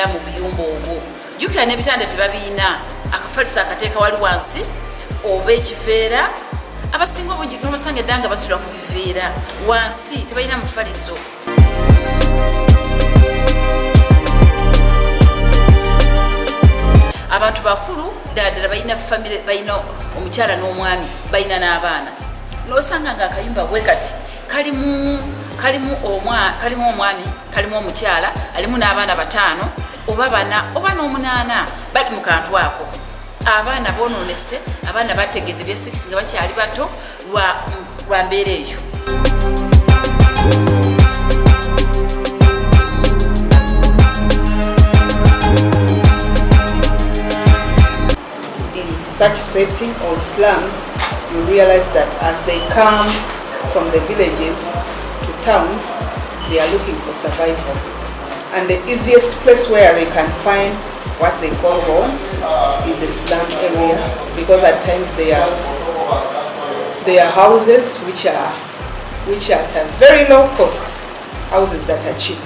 okufiira mu buyumba obwo. Jjukira n'ebitanda tebabiina, akafalisa akateeka wali wansi oba ekiveera. Abasinga obungi n'obasanga edda nga basula ku biveera wansi, tebalina mufaliso. Abantu bakulu ddala balina famire, balina omukyala n'omwami, balina n'abaana. N'osanga nga akayumba bwe kati kalimu omwami, kalimu omukyala, alimu n'abaana 5 oba 4 oba n'8 bali mu kantu ako. Abaana bonoonese, abaana bategedde bye 6 nga bakyali bato lwa mbeera eyo. In such setting or slums, you realize that as they come from the villages to towns, they are looking for survival. And the easiest place where they can find what they call home is a slum area, because at times they are houses which are at a very low cost, houses that are cheap.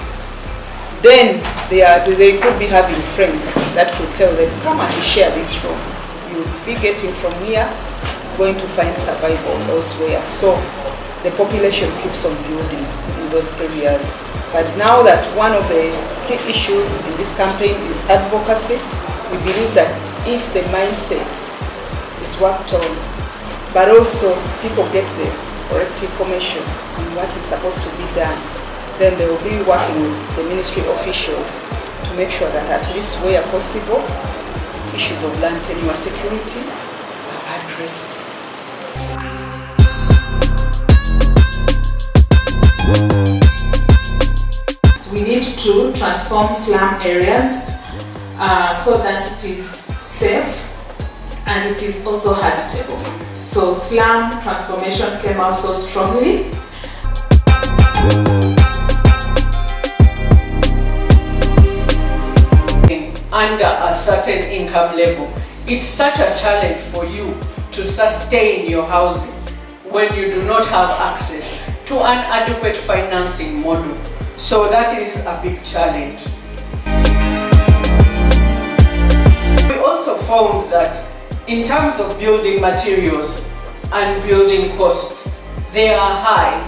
Then they could be having friends that could tell them, come and share this room. You'll be getting from here, going to find survival elsewhere. So the population keeps on building in those areas. But now that one of the key issues in this campaign is advocacy, we believe that if the mindset is worked on, but also people get the correct information on what is supposed to be done, then they will be working with the ministry officials to make sure that at least where possible, issues of land tenure security are addressed. We need to transform slum areas so that it is safe and it is also habitable. So slum transformation came out so strongly. Under a certain income level, it's such a challenge for you to sustain your housing when you do not have access to an adequate financing model. So that is a big challenge. We also found that in terms of building materials and building costs, they are high,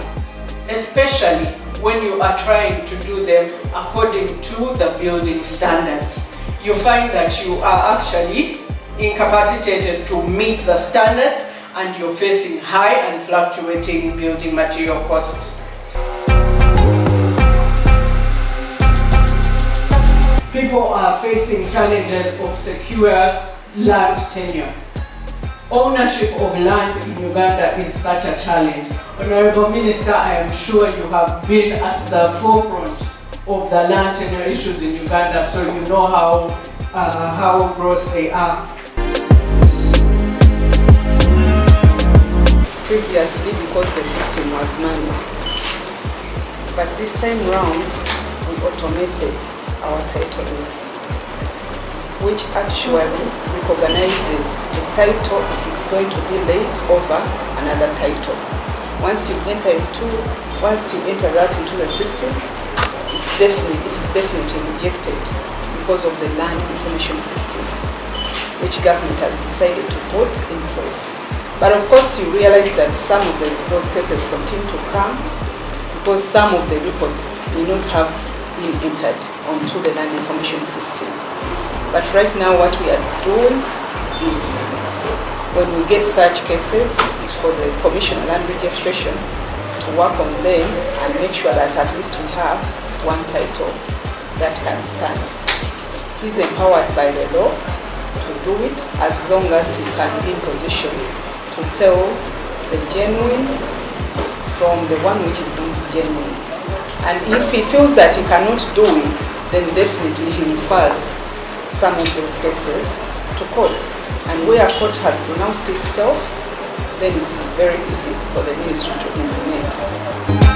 especially when you are trying to do them according to the building standards. You find that you are actually incapacitated to meet the standards and you're facing high and fluctuating building material costs. People are facing challenges of secure land tenure. Ownership of land in Uganda is such a challenge. Honorable Minister, I am sure you have been at the forefront of the land tenure issues in Uganda, so you know how gross they are. Previously, because the system was manual, but this time round, we automated our titling, which actually recognizes the title if it's going to be laid over another title. Once you enter that into the system, it is definitely rejected because of the land information system, which government has decided to put in place. But of course, you realize that some of those cases continue to come because some of the reports may not have been entered onto the land information system. But right now what we are doing is, when we get such cases, is for the Commission on Land Registration to work on them and make sure that at least we have one title that can stand. He's empowered by the law to do it as long as he can be in position to tell the genuine from the one which is not genuine. And if he feels that he cannot do it, then definitely he refers some of those cases to court. And where a court has pronounced itself, then it's very easy for the ministry to implement.